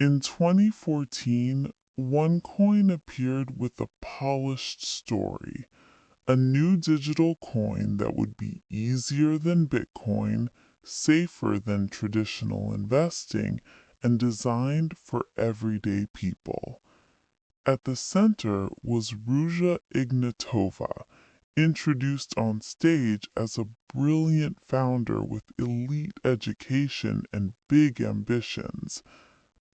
In 2014, OneCoin appeared with a polished story, a new digital coin that would be easier than Bitcoin, safer than traditional investing, and designed for everyday people. At the center was Ruja Ignatova, introduced on stage as a brilliant founder with elite education and big ambitions.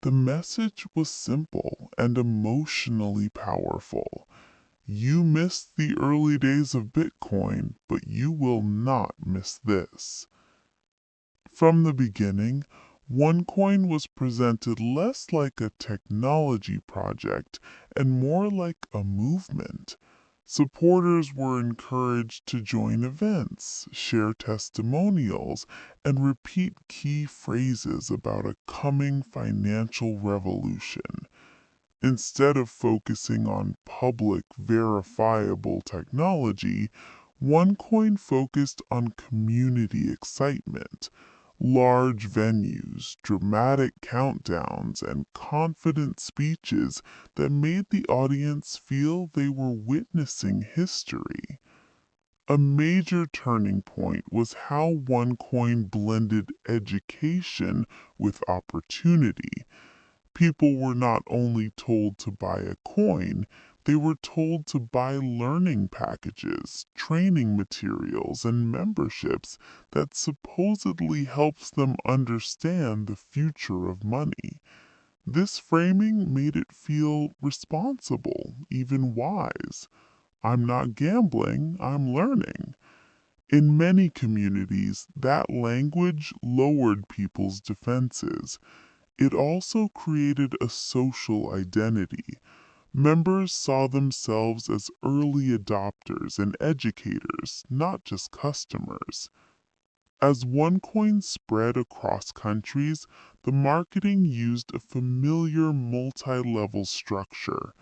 The message was simple and emotionally powerful. You missed the early days of Bitcoin, but you will not miss this. From the beginning, OneCoin was presented less like a technology project and more like a movement. Supporters were encouraged to join events, share testimonials, and repeat key phrases about a coming financial revolution. Instead of focusing on public, verifiable technology, OneCoin focused on community excitement. Large venues, dramatic countdowns, and confident speeches that made the audience feel they were witnessing history. A major turning point was how OneCoin blended education with opportunity. People were not only told to buy a coin, they were told to buy learning packages, training materials, and memberships that supposedly helps them understand the future of money. This framing made it feel responsible, even wise. I'm not gambling, I'm learning. In many communities, that language lowered people's defenses. It also created a social identity. Members saw themselves as early adopters and educators, not just customers. As OneCoin spread across countries, the marketing used a familiar multi-level structure.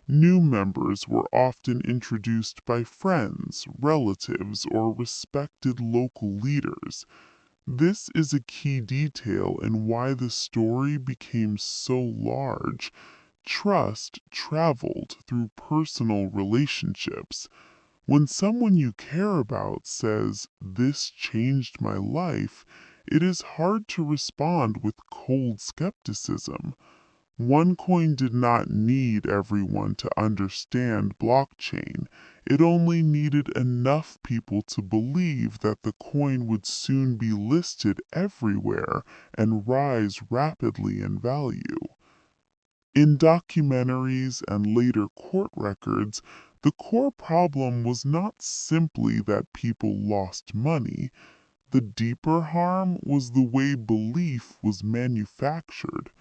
New members were often introduced by friends, relatives, or respected local leaders. This is a key detail in why the story became so large. Trust traveled through personal relationships. When someone you care about says, "This changed my life," it is hard to respond with cold skepticism. OneCoin did not need everyone to understand blockchain. It only needed enough people to believe that the coin would soon be listed everywhere and rise rapidly in value. In documentaries and later court records, the core problem was not simply that people lost money. The deeper harm was the way belief was manufactured.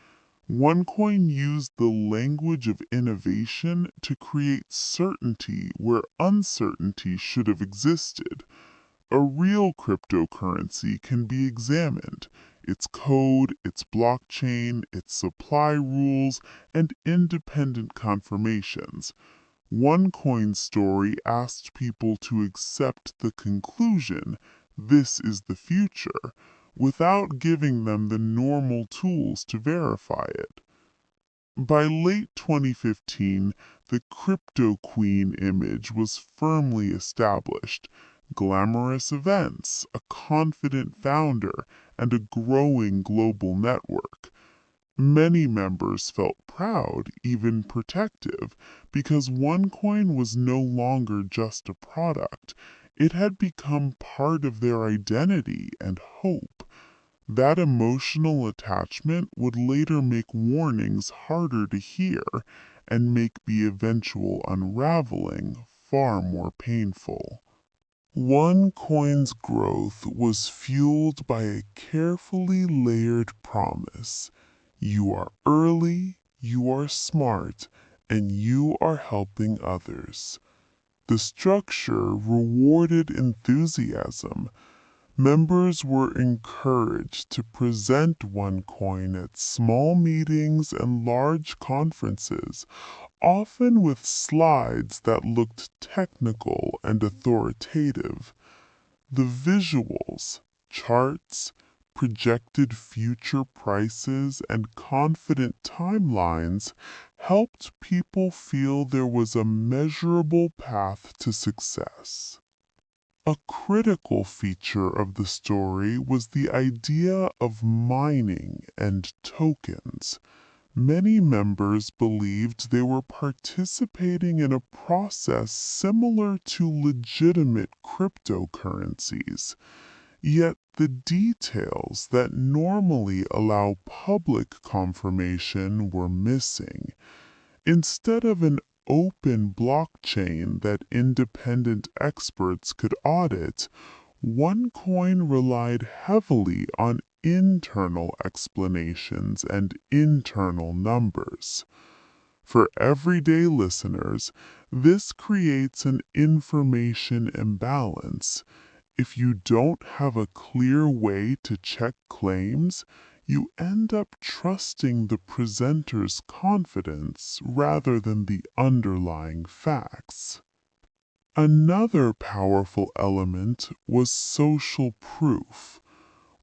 OneCoin used the language of innovation to create certainty where uncertainty should have existed. A real cryptocurrency can be examined, its code, its blockchain, its supply rules, and independent confirmations. OneCoin's story asked people to accept the conclusion, "This is the future," without giving them the normal tools to verify it. By late 2015, the crypto queen image was firmly established. Glamorous events, a confident founder, and a growing global network. Many members felt proud, even protective, because OneCoin was no longer just a product. It had become part of their identity and hope. That emotional attachment would later make warnings harder to hear and make the eventual unraveling far more painful. OneCoin's growth was fueled by a carefully layered promise. You are early, you are smart, and you are helping others. The structure rewarded enthusiasm. Members were encouraged to present OneCoin at small meetings and large conferences, often with slides that looked technical and authoritative. The visuals, charts, projected future prices, and confident timelines helped people feel there was a measurable path to success. A critical feature of the story was the idea of mining and tokens. Many members believed they were participating in a process similar to legitimate cryptocurrencies, yet the details that normally allow public confirmation were missing. Instead of an open blockchain that independent experts could audit, OneCoin relied heavily on internal explanations and internal numbers. For everyday listeners, this creates an information imbalance. If you don't have a clear way to check claims, you end up trusting the presenter's confidence rather than the underlying facts. Another powerful element was social proof.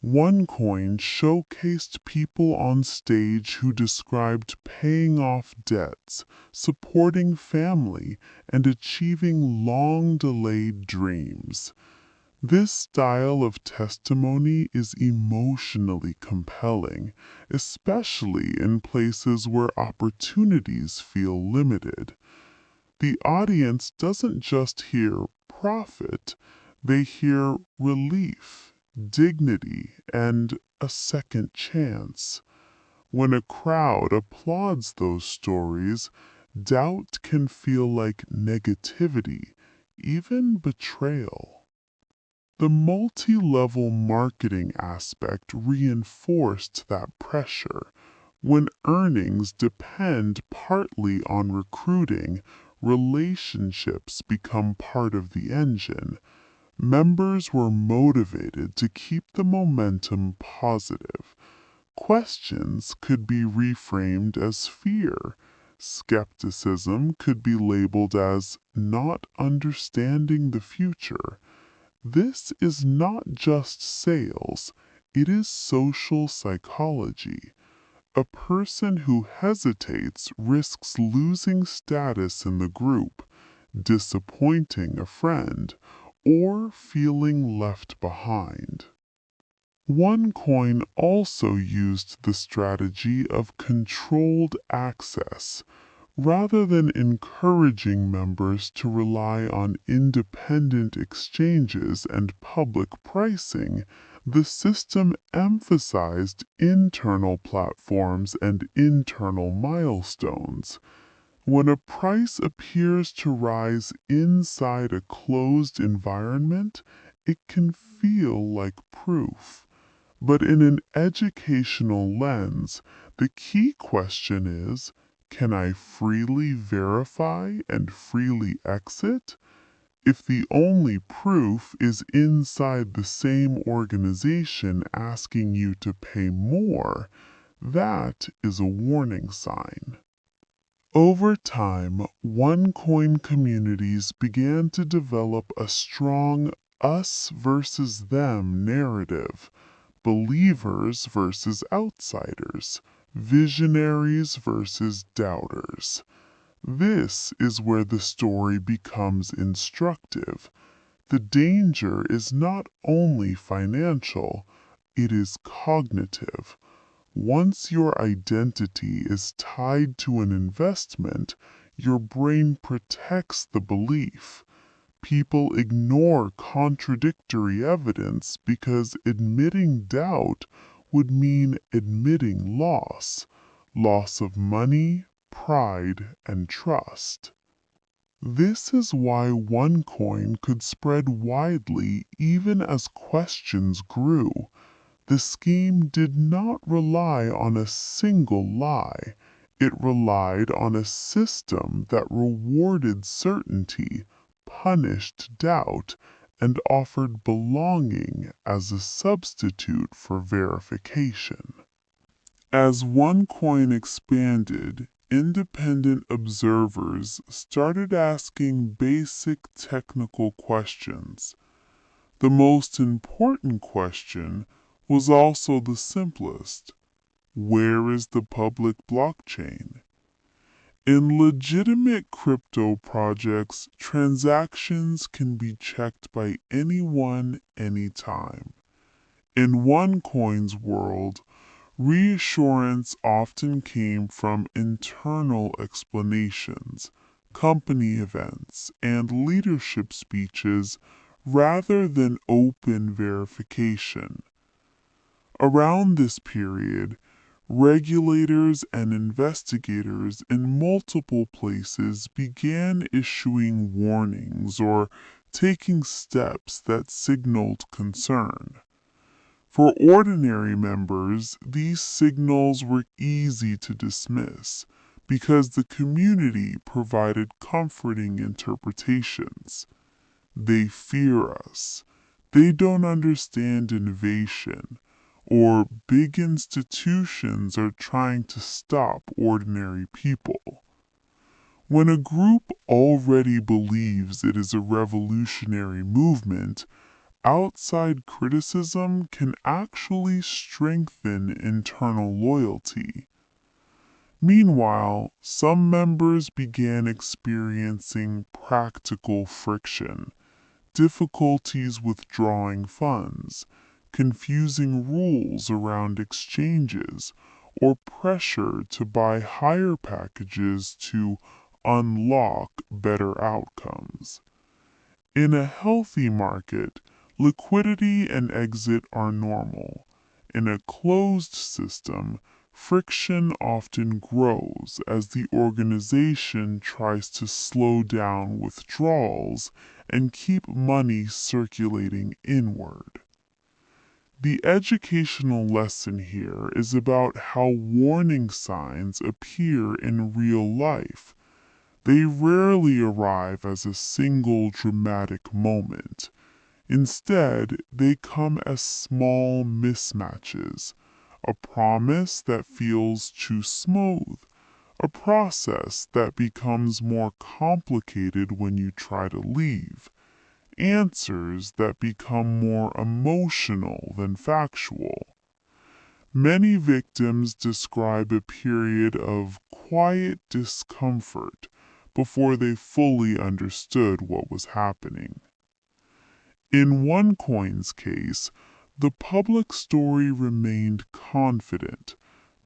OneCoin showcased people on stage who described paying off debts, supporting family, and achieving long-delayed dreams. This style of testimony is emotionally compelling, especially in places where opportunities feel limited. The audience doesn't just hear profit, they hear relief, dignity, and a second chance. When a crowd applauds those stories, doubt can feel like negativity, even betrayal. The multi-level marketing aspect reinforced that pressure. When earnings depend partly on recruiting, relationships become part of the engine. Members were motivated to keep the momentum positive. Questions could be reframed as fear. Skepticism could be labeled as not understanding the future. This is not just sales, it is social psychology. A person who hesitates risks losing status in the group, disappointing a friend, or feeling left behind. OneCoin also used the strategy of controlled access. Rather than encouraging members to rely on independent exchanges and public pricing, the system emphasized internal platforms and internal milestones. When a price appears to rise inside a closed environment, it can feel like proof. But in an educational lens, the key question is, can I freely verify and freely exit? If the only proof is inside the same organization asking you to pay more, that is a warning sign. Over time, OneCoin communities began to develop a strong us versus them narrative. Believers versus outsiders, visionaries versus doubters. This is where the story becomes instructive. The danger is not only financial, it is cognitive. Once your identity is tied to an investment, your brain protects the belief. People ignore contradictory evidence because admitting doubt would mean admitting loss of money, pride, and trust. This is why OneCoin could spread widely even as questions grew. The scheme did not rely on a single lie. It relied on a system that rewarded certainty, punished doubt, and offered belonging as a substitute for verification. As OneCoin expanded, independent observers started asking basic technical questions. The most important question was also the simplest. Where is the public blockchain? In legitimate crypto projects, transactions can be checked by anyone, anytime. In OneCoin's world, reassurance often came from internal explanations, company events, and leadership speeches rather than open verification. Around this period, regulators and investigators in multiple places began issuing warnings or taking steps that signaled concern. For ordinary members, these signals were easy to dismiss because the community provided comforting interpretations. They fear us. They don't understand innovation. Or big institutions are trying to stop ordinary people. When a group already believes it is a revolutionary movement, outside criticism can actually strengthen internal loyalty. Meanwhile, some members began experiencing practical friction, difficulties withdrawing funds, confusing rules around exchanges, or pressure to buy higher packages to unlock better outcomes. In a healthy market, liquidity and exit are normal. In a closed system, friction often grows as the organization tries to slow down withdrawals and keep money circulating inward. The educational lesson here is about how warning signs appear in real life. They rarely arrive as a single dramatic moment. Instead, they come as small mismatches, a promise that feels too smooth, a process that becomes more complicated when you try to leave, answers that become more emotional than factual. Many victims describe a period of quiet discomfort before they fully understood what was happening. In OneCoin's case, the public story remained confident.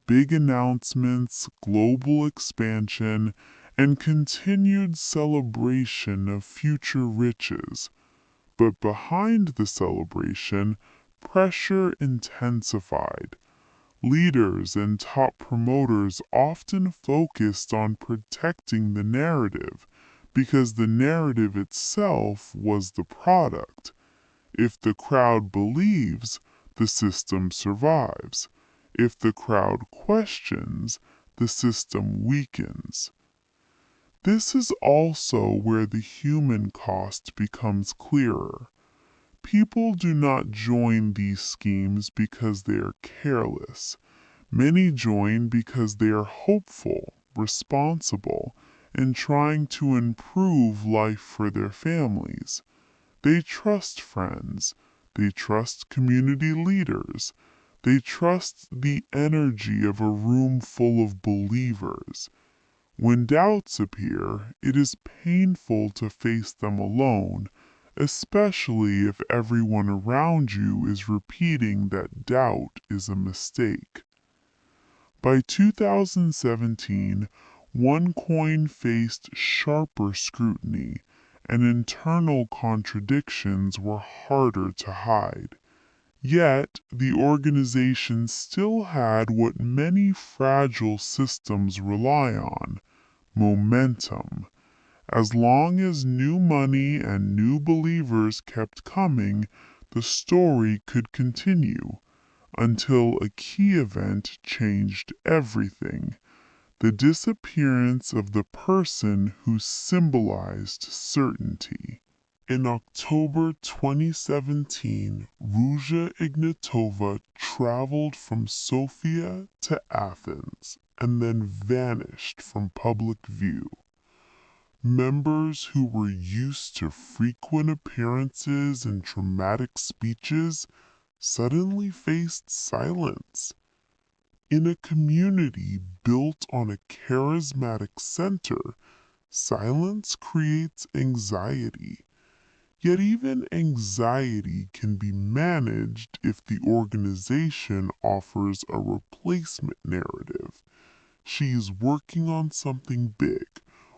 Big announcements, global expansion, and continued celebration of future riches. But behind the celebration, pressure intensified. Leaders and top promoters often focused on protecting the narrative because the narrative itself was the product. If the crowd believes, the system survives. If the crowd questions, the system weakens. This is also where the human cost becomes clearer. People do not join these schemes because they are careless. Many join because they are hopeful, responsible, and trying to improve life for their families. They trust friends. They trust community leaders. They trust the energy of a room full of believers. When doubts appear, it is painful to face them alone, especially if everyone around you is repeating that doubt is a mistake. By 2017, OneCoin faced sharper scrutiny, and internal contradictions were harder to hide. Yet, the organization still had what many fragile systems rely on: momentum. As long as new money and new believers kept coming, the story could continue, until a key event changed everything: the disappearance of the person who symbolized certainty. In October 2017, Ruja Ignatova traveled from Sofia to Athens and then vanished from public view. Members who were used to frequent appearances and dramatic speeches suddenly faced silence. In a community built on a charismatic center, silence creates anxiety. Yet even anxiety can be managed if the organization offers a replacement narrative. She's working on something big,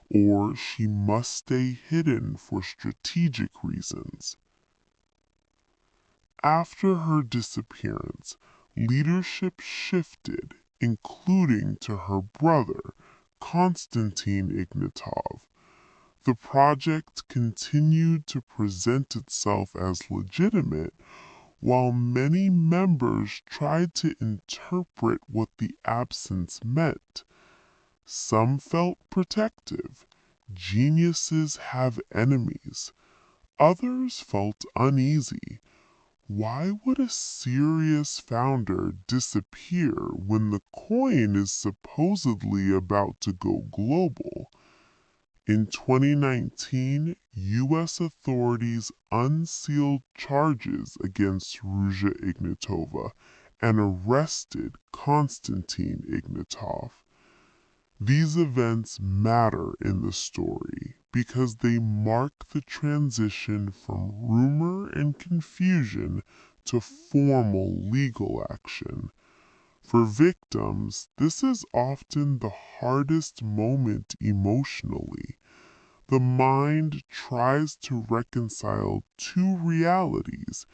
or she must stay hidden for strategic reasons. After her disappearance, leadership shifted, including to her brother, Konstantin Ignatov. The project continued to present itself as legitimate, while many members tried to interpret what the absence meant. Some felt protective. Geniuses have enemies. Others felt uneasy. Why would a serious founder disappear when the coin is supposedly about to go global? In 2019, U.S. authorities unsealed charges against Ruja Ignatova and arrested Konstantin Ignatov. These events matter in the story because they mark the transition from rumor and confusion to formal legal action. For victims, this is often the hardest moment emotionally. The mind tries to reconcile two realities: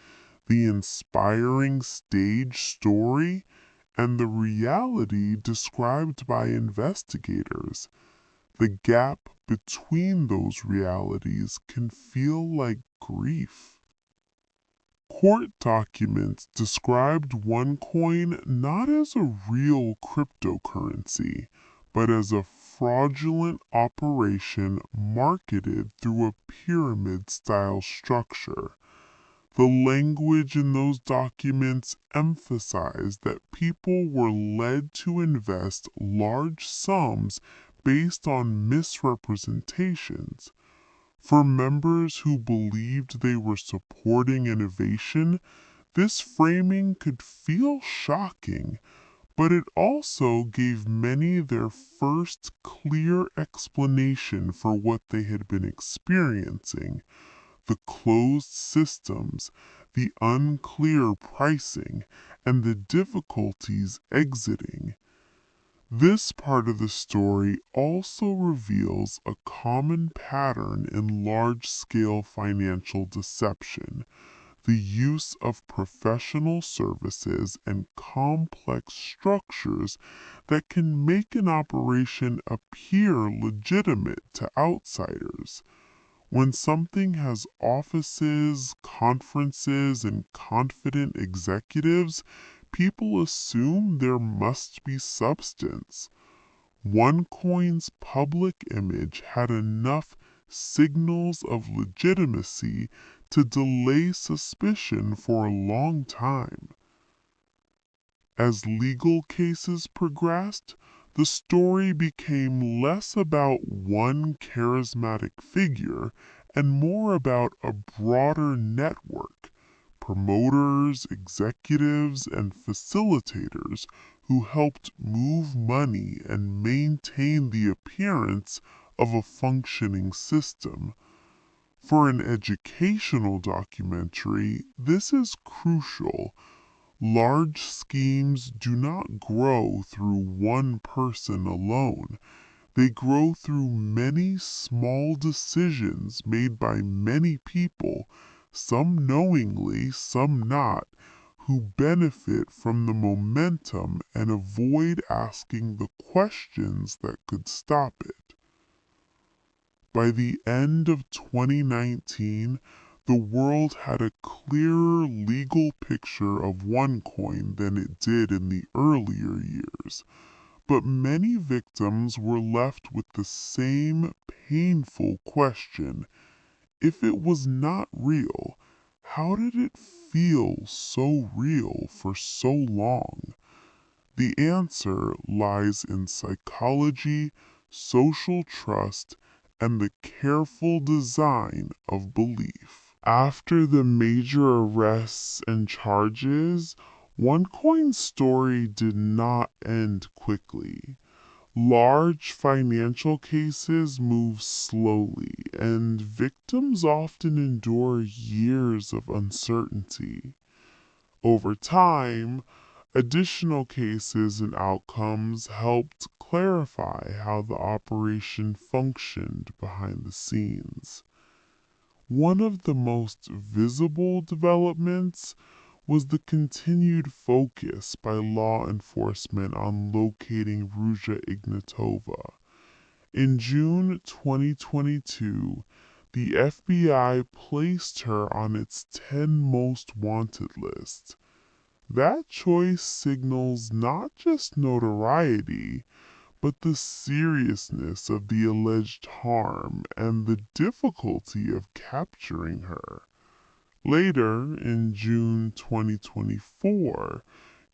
the inspiring stage story and the reality described by investigators. The gap between those realities can feel like grief. Court documents described OneCoin not as a real cryptocurrency, but as a fraudulent operation marketed through a pyramid-style structure. The language in those documents emphasized that people were led to invest large sums based on misrepresentations. For members who believed they were supporting innovation, this framing could feel shocking, but it also gave many their first clear explanation for what they had been experiencing: the closed systems, the unclear pricing, and the difficulties exiting. This part of the story also reveals a common pattern in large-scale financial deception: the use of professional services and complex structures that can make an operation appear legitimate to outsiders. When something has offices, conferences, and confident executives, people assume there must be substance. OneCoin's public image had enough signals of legitimacy to delay suspicion for a long time. As legal cases progressed, the story became less about one charismatic figure and more about a broader network: promoters, executives, and facilitators who helped move money and maintain the appearance of a functioning system. For an educational documentary, this is crucial. Large schemes do not grow through one person alone. They grow through many small decisions made by many people, some knowingly, some not, who benefit from the momentum and avoid asking the questions that could stop it. By the end of 2019, the world had a clearer legal picture of OneCoin than it did in the earlier years, but many victims were left with the same painful question: if it was not real, how did it feel so real for so long? The answer lies in psychology, social trust, and the careful design of belief. After the major arrests and charges, OneCoin's story did not end quickly. Large financial cases move slowly, and victims often endure years of uncertainty. Over time, additional cases and outcomes helped clarify how the operation functioned behind the scenes. One of the most visible developments was the continued focus by law enforcement on locating Ruja Ignatova. In June 2022, the FBI placed her on its 10 most wanted list. That choice signals not just notoriety, but the seriousness of the alleged harm and the difficulty of capturing her. Later, in June 2024,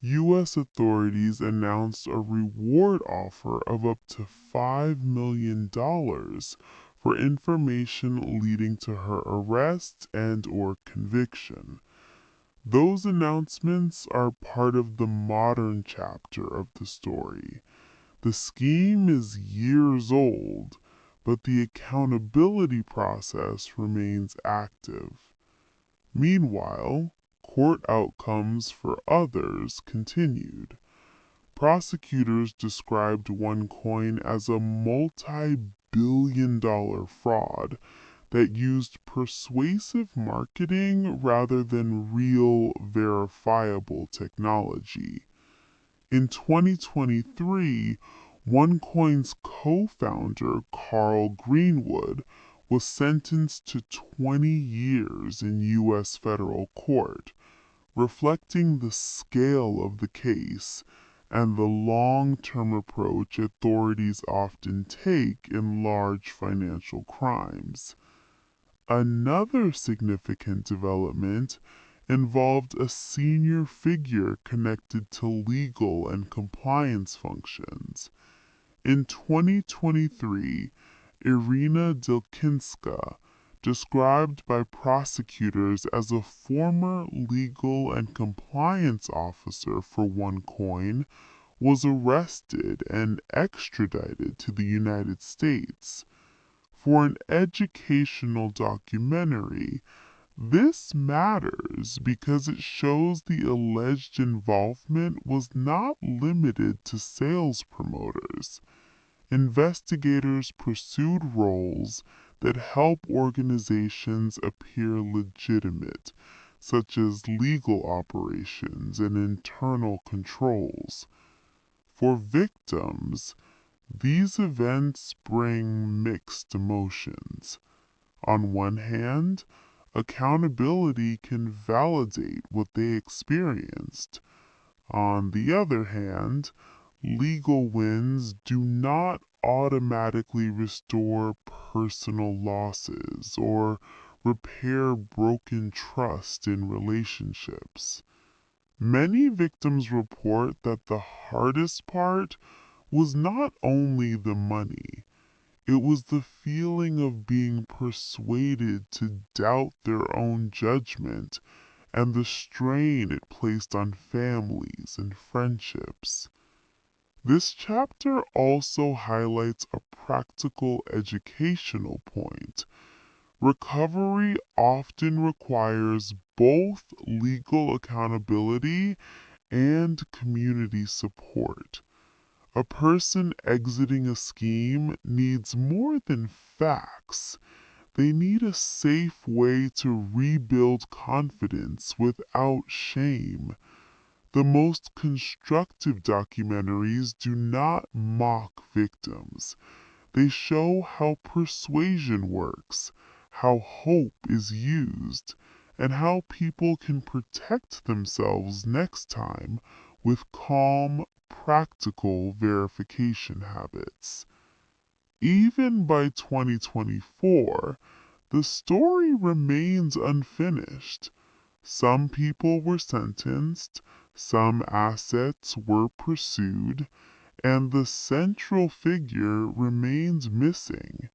U.S. authorities announced a reward offer of up to $5 million for information leading to her arrest and/or conviction. Those announcements are part of the modern chapter of the story. The scheme is years old, but the accountability process remains active. Meanwhile, court outcomes for others continued. Prosecutors described OneCoin as a multi-billion-dollar fraud that used persuasive marketing rather than real, verifiable technology. In 2023, OneCoin's co-founder, Carl Greenwood, was sentenced to 20 years in U.S. federal court, reflecting the scale of the case and the long-term approach authorities often take in large financial crimes. Another significant development involved a senior figure connected to legal and compliance functions. In 2023, Irina Dilkinska, described by prosecutors as a former legal and compliance officer for OneCoin, was arrested and extradited to the United States. For an educational documentary, this matters because it shows the alleged involvement was not limited to sales promoters. Investigators pursued roles that help organizations appear legitimate, such as legal operations and internal controls. For victims, these events bring mixed emotions. On one hand, accountability can validate what they experienced. On the other hand, legal wins do not automatically restore personal losses or repair broken trust in relationships. Many victims report that the hardest part was not only the money, it was the feeling of being persuaded to doubt their own judgment and the strain it placed on families and friendships. This chapter also highlights a practical educational point. Recovery often requires both legal accountability and community support. A person exiting a scheme needs more than facts. They need a safe way to rebuild confidence without shame. The most constructive documentaries do not mock victims. They show how persuasion works, how hope is used, and how people can protect themselves next time with calm, practical verification habits. Even by 2024, the story remains unfinished. Some people were sentenced, some assets were pursued, and the central figure remains missing.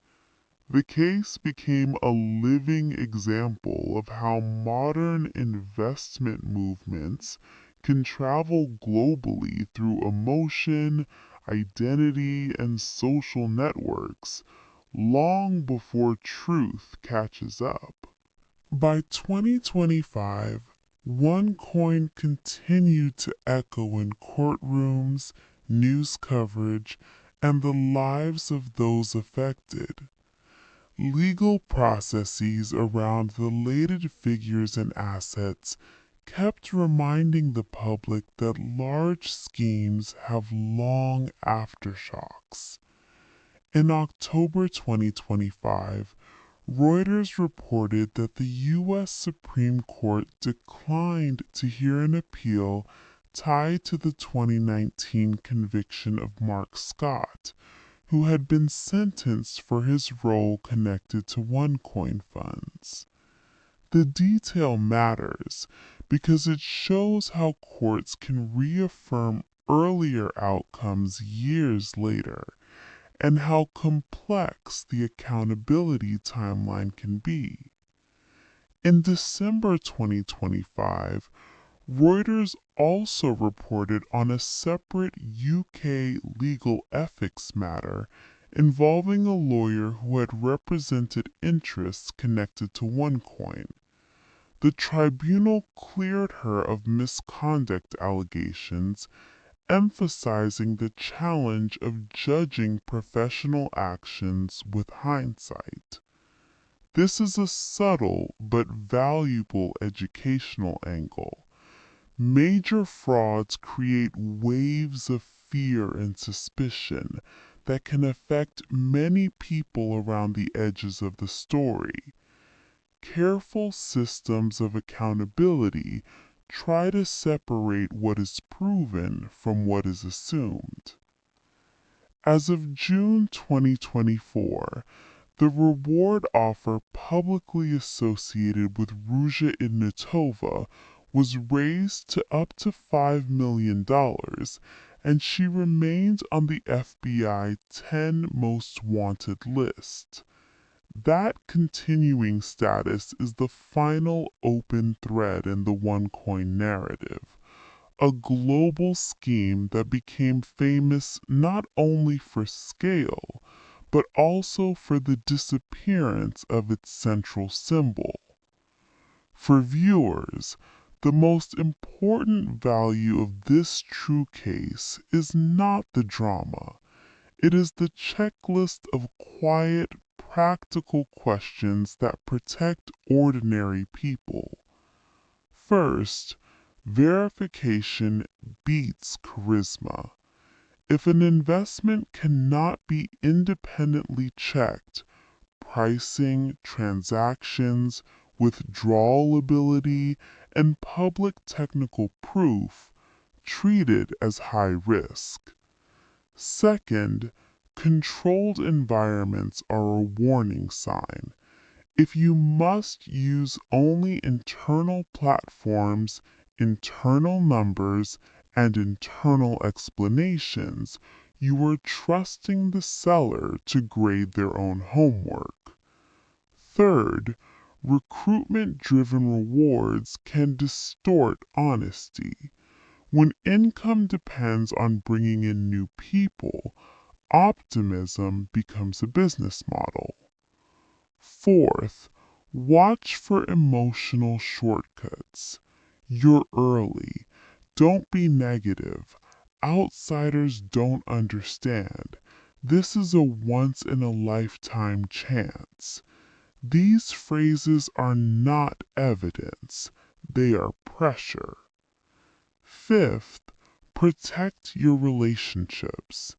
The case became a living example of how modern investment movements can travel globally through emotion, identity, and social networks long before truth catches up. By 2025, OneCoin continued to echo in courtrooms, news coverage, and the lives of those affected. Legal processes around related figures and assets kept reminding the public that large schemes have long aftershocks. In October 2025, Reuters reported that the U.S. Supreme Court declined to hear an appeal tied to the 2019 conviction of Mark Scott, who had been sentenced for his role connected to OneCoin funds. The detail matters because it shows how courts can reaffirm earlier outcomes years later, and how complex the accountability timeline can be. In December 2025, Reuters also reported on a separate UK legal ethics matter involving a lawyer who had represented interests connected to OneCoin. The tribunal cleared her of misconduct allegations, emphasizing the challenge of judging professional actions with hindsight. This is a subtle but valuable educational angle. Major frauds create waves of fear and suspicion that can affect many people around the edges of the story. Careful systems of accountability try to separate what is proven from what is assumed. As of June 2024, the reward offer publicly associated with Ruja Ignatova was raised to up to $5 million, and she remains on the FBI 10 Most Wanted list. That continuing status is the final open thread in the OneCoin narrative, a global scheme that became famous not only for scale, but also for the disappearance of its central symbol. For viewers, the most important value of this true case is not the drama. It is the checklist of quiet, practical questions that protect ordinary people. First, verification beats charisma. If an investment cannot be independently checked, pricing, transactions, withdrawal ability, and public technical proof, treated as high risk. Second, controlled environments are a warning sign. If you must use only internal platforms, internal numbers, and internal explanations, you are trusting the seller to grade their own homework. Third, recruitment-driven rewards can distort honesty. When income depends on bringing in new people, optimism becomes a business model. Fourth, watch for emotional shortcuts. You're early. Don't be negative. Outsiders don't understand. This is a once-in-a-lifetime chance. These phrases are not evidence. They are pressure. Fifth, protect your relationships.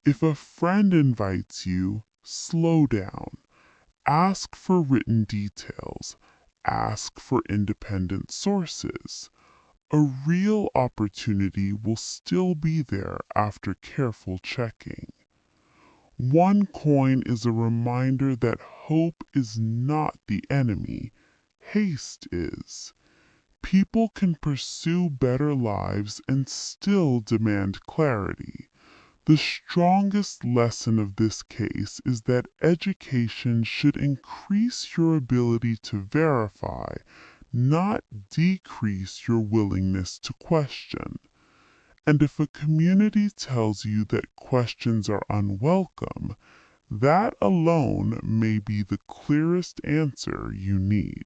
If a friend invites you, slow down. Ask for written details. Ask for independent sources. A real opportunity will still be there after careful checking. OneCoin is a reminder that hope is not the enemy, haste is. People can pursue better lives and still demand clarity, The strongest lesson of this case is that education should increase your ability to verify, not decrease your willingness to question. And if a community tells you that questions are unwelcome, that alone may be the clearest answer you need.